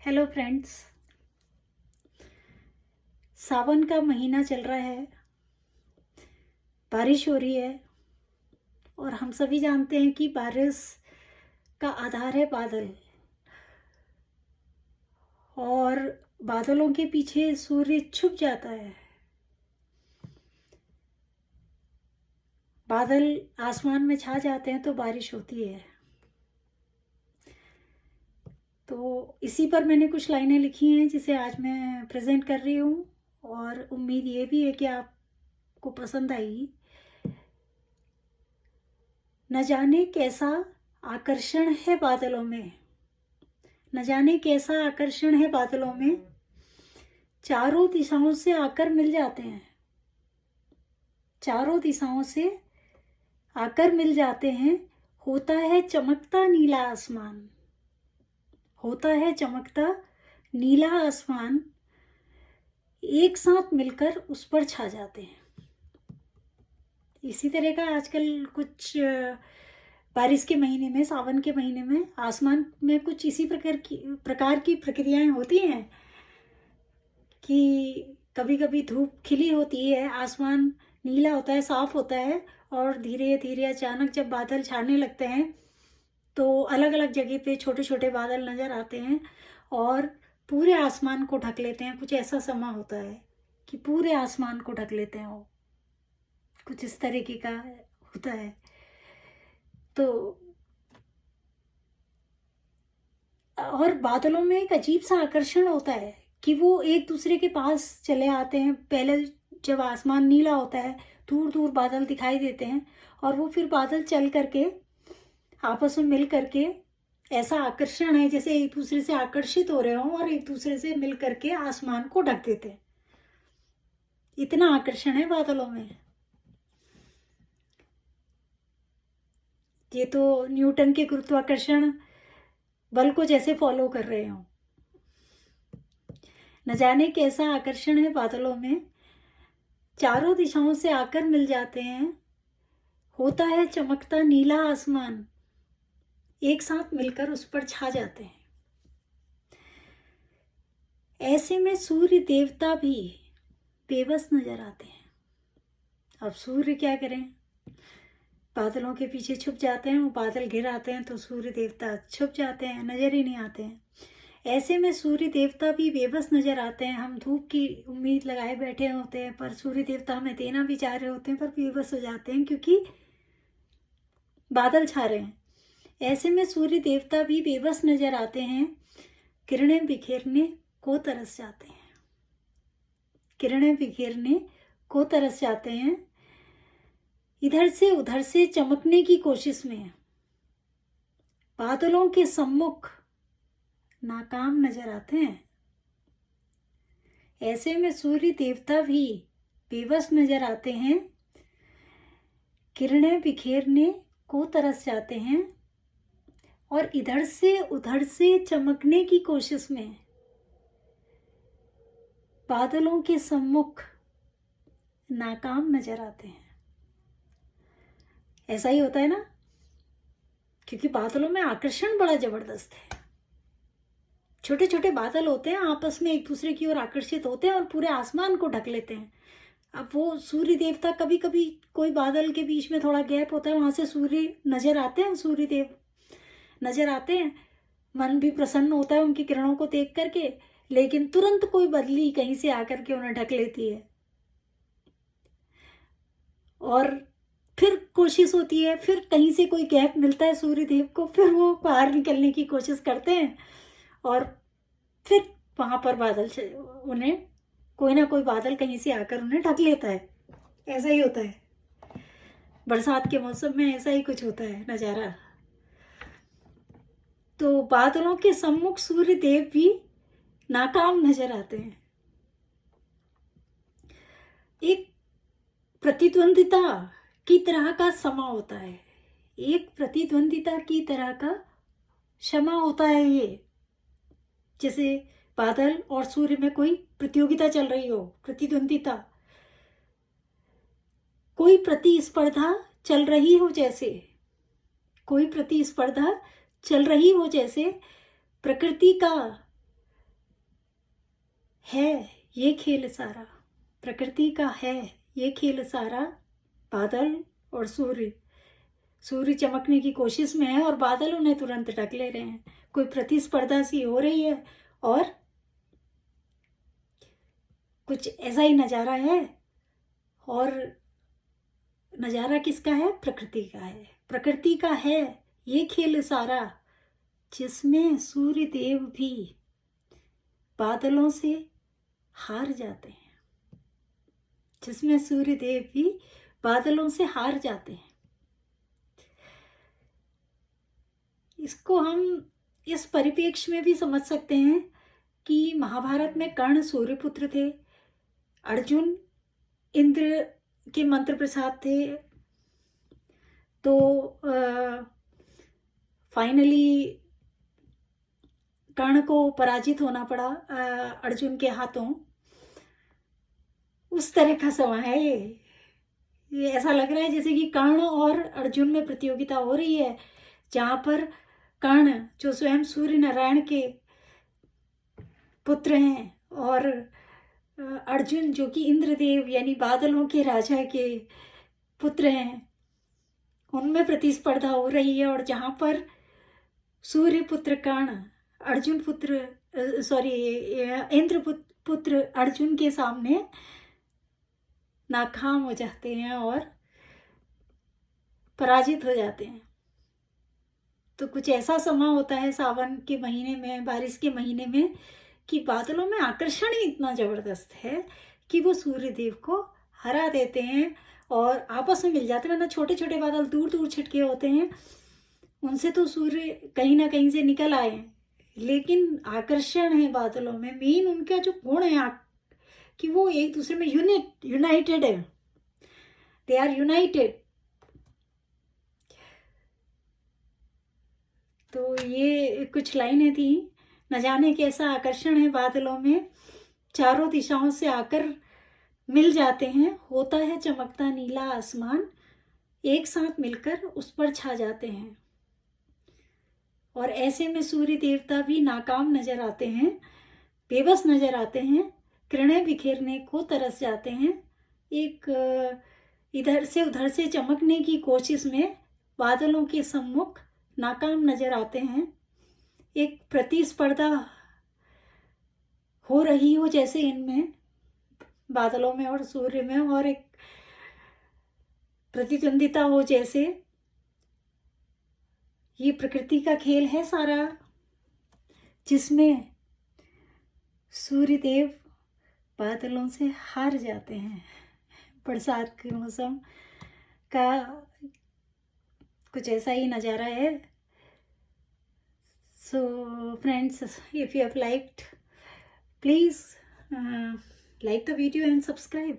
Hello friends. सावन का महीना चल रहा है, बारिश हो रही है और हम सभी जानते हैं कि बारिश का आधार है बादल। और बादलों के पीछे सूर्य छुप जाता है। बादल आसमान में छा जाते हैं तो बारिश होती है। तो इसी पर मैंने कुछ लाइनें लिखी हैं जिसे आज मैं प्रेजेंट कर रही हूँ और उम्मीद ये भी है कि आपको पसंद आएगी। न जाने कैसा आकर्षण है बादलों में, न जाने कैसा आकर्षण है बादलों में, चारों दिशाओं से आकर मिल जाते हैं, चारों दिशाओं से आकर मिल जाते हैं। होता है चमकता नीला आसमान, होता है चमकता नीला आसमान, एक साथ मिलकर उस पर छा जाते हैं। इसी तरह का आजकल कुछ बारिश के महीने में, सावन के महीने में आसमान में कुछ इसी प्रकार की प्रक्रियाएं होती हैं कि कभी कभी धूप खिली होती है, आसमान नीला होता है, साफ होता है और धीरे धीरे अचानक जब बादल छाने लगते हैं तो अलग अलग जगह पे छोटे छोटे बादल नज़र आते हैं और पूरे आसमान को ढक लेते हैं। कुछ ऐसा समय होता है कि पूरे आसमान को ढक लेते हैं, वो कुछ इस तरीके का होता है। तो और बादलों में एक अजीब सा आकर्षण होता है कि वो एक दूसरे के पास चले आते हैं। पहले जब आसमान नीला होता है, दूर दूर बादल दिखाई देते हैं और वो फिर बादल चल करके आपस में मिल करके ऐसा आकर्षण है जैसे एक दूसरे से आकर्षित हो रहे हों और एक दूसरे से मिल करके आसमान को ढक देते हैं। इतना आकर्षण है बादलों में। ये तो न्यूटन के गुरुत्वाकर्षण बल को जैसे फॉलो कर रहे हो। न जाने कैसा आकर्षण है बादलों में, चारों दिशाओं से आकर मिल जाते हैं। होता है चमकता नीला आसमान, एक साथ मिलकर उस पर छा जाते हैं। ऐसे में सूर्य देवता भी बेबस नजर आते हैं। अब सूर्य क्या करें, बादलों के पीछे छुप जाते हैं, वो बादल घिर आते हैं तो सूर्य देवता छुप जाते हैं, नजर ही नहीं आते हैं। ऐसे में सूर्य देवता भी बेबस नजर आते हैं। हम धूप की उम्मीद लगाए बैठे होते हैं पर सूर्य देवता हमें देना भी चाह रहे होते हैं पर बेबस हो जाते हैं क्योंकि बादल छा रहे हैं। ऐसे में सूर्य देवता भी बेबस नजर आते हैं, किरणें बिखेरने को तरस जाते हैं, किरणें बिखेरने को तरस जाते हैं। इधर से उधर से चमकने की कोशिश में बादलों के सम्मुख नाकाम नजर आते हैं। ऐसे में सूर्य देवता भी बेबस नजर आते हैं, किरणें बिखेरने को तरस जाते हैं और इधर से उधर से चमकने की कोशिश में बादलों के सम्मुख नाकाम नजर आते हैं। ऐसा ही होता है ना, क्योंकि बादलों में आकर्षण बड़ा जबरदस्त है। छोटे छोटे बादल होते हैं, आपस में एक दूसरे की ओर आकर्षित होते हैं और पूरे आसमान को ढक लेते हैं। अब वो सूर्य देवता, कभी कभी कोई बादल के बीच में थोड़ा गैप होता है, वहां से सूर्य नजर आते हैं, सूर्य देव नजर आते हैं। मन भी प्रसन्न होता है उनकी किरणों को देख करके, लेकिन तुरंत कोई बदली कहीं से आकर के उन्हें ढक लेती है और फिर कोशिश होती है, फिर कहीं से कोई गैप मिलता है सूर्य देव को, फिर वो बाहर निकलने की कोशिश करते हैं और फिर वहां पर बादल उन्हें, कोई ना कोई बादल कहीं से आकर उन्हें ढक लेता है। ऐसा ही होता है बरसात के मौसम में, ऐसा ही कुछ होता है नजारा। तो बादलों के सम्मुख सूर्य देव भी नाकाम नजर आते हैं। एक प्रतिद्वंदिता की तरह का समा होता है, एक प्रतिद्वंदिता की तरह का क्षमा होता है ये। जैसे बादल और सूर्य में कोई प्रतियोगिता चल रही हो, प्रतिद्वंदिता, कोई प्रतिस्पर्धा चल रही हो, जैसे कोई प्रतिस्पर्धा चल रही हो, जैसे प्रकृति का है ये खेल सारा, प्रकृति का है ये खेल सारा। बादल और सूर्य, सूर्य चमकने की कोशिश में है और बादल उन्हें तुरंत ढक ले रहे हैं। कोई प्रतिस्पर्धा सी हो रही है और कुछ ऐसा ही नज़ारा है। और नज़ारा किसका है? प्रकृति का है। प्रकृति का है ये खेल सारा, जिसमें सूर्य देव भी बादलों से हार जाते हैं, जिसमें सूर्य देव भी बादलों से हार जाते हैं। इसको हम इस परिप्रेक्ष्य में भी समझ सकते हैं कि महाभारत में कर्ण सूर्यपुत्र थे, अर्जुन इंद्र के मंत्र प्रसाद थे। तो फाइनली कर्ण को पराजित होना पड़ा अर्जुन के हाथों। उस तरह का समय है ये ऐसा लग रहा है जैसे कि कर्ण और अर्जुन में प्रतियोगिता हो रही है, जहाँ पर कर्ण जो स्वयं सूर्य नारायण के पुत्र हैं और अर्जुन जो कि इंद्रदेव यानी बादलों के राजा के पुत्र हैं, उनमें प्रतिस्पर्धा हो रही है। और जहाँ पर सूर्य पुत्र कर्ण अर्जुन पुत्र इंद्र पुत्र अर्जुन के सामने नाकाम हो जाते हैं और पराजित हो जाते हैं। तो कुछ ऐसा समय होता है सावन के महीने में, बारिश के महीने में, कि बादलों में आकर्षण ही इतना ज़बरदस्त है कि वो सूर्य देव को हरा देते हैं और आपस में मिल जाते हैं। वरना छोटे छोटे बादल दूर दूर छिटके होते हैं, उनसे तो सूर्य कहीं ना कहीं से निकल आए, लेकिन आकर्षण है बादलों में। मेन उनका जो गुण है कि वो एक दूसरे में यूनाइटेड है, दे आर यूनाइटेड। तो ये कुछ लाइनें थी। न जाने कैसा आकर्षण है बादलों में, चारों दिशाओं से आकर मिल जाते हैं, होता है चमकता नीला आसमान, एक साथ मिलकर उस पर छा जाते हैं। और ऐसे में सूर्य देवता भी नाकाम नजर आते हैं, बेबस नजर आते हैं, किरणें बिखेरने को तरस जाते हैं। एक इधर से उधर से चमकने की कोशिश में बादलों के सम्मुख नाकाम नजर आते हैं। एक प्रतिस्पर्धा हो रही हो जैसे इनमें, बादलों में और सूर्य में, और एक प्रतिद्वंदिता हो जैसे। ये प्रकृति का खेल है सारा, जिसमें सूर्य देव बादलों से हार जाते हैं। बरसात के मौसम का कुछ ऐसा ही नज़ारा है। So friends, if you have liked, please like the video and subscribe.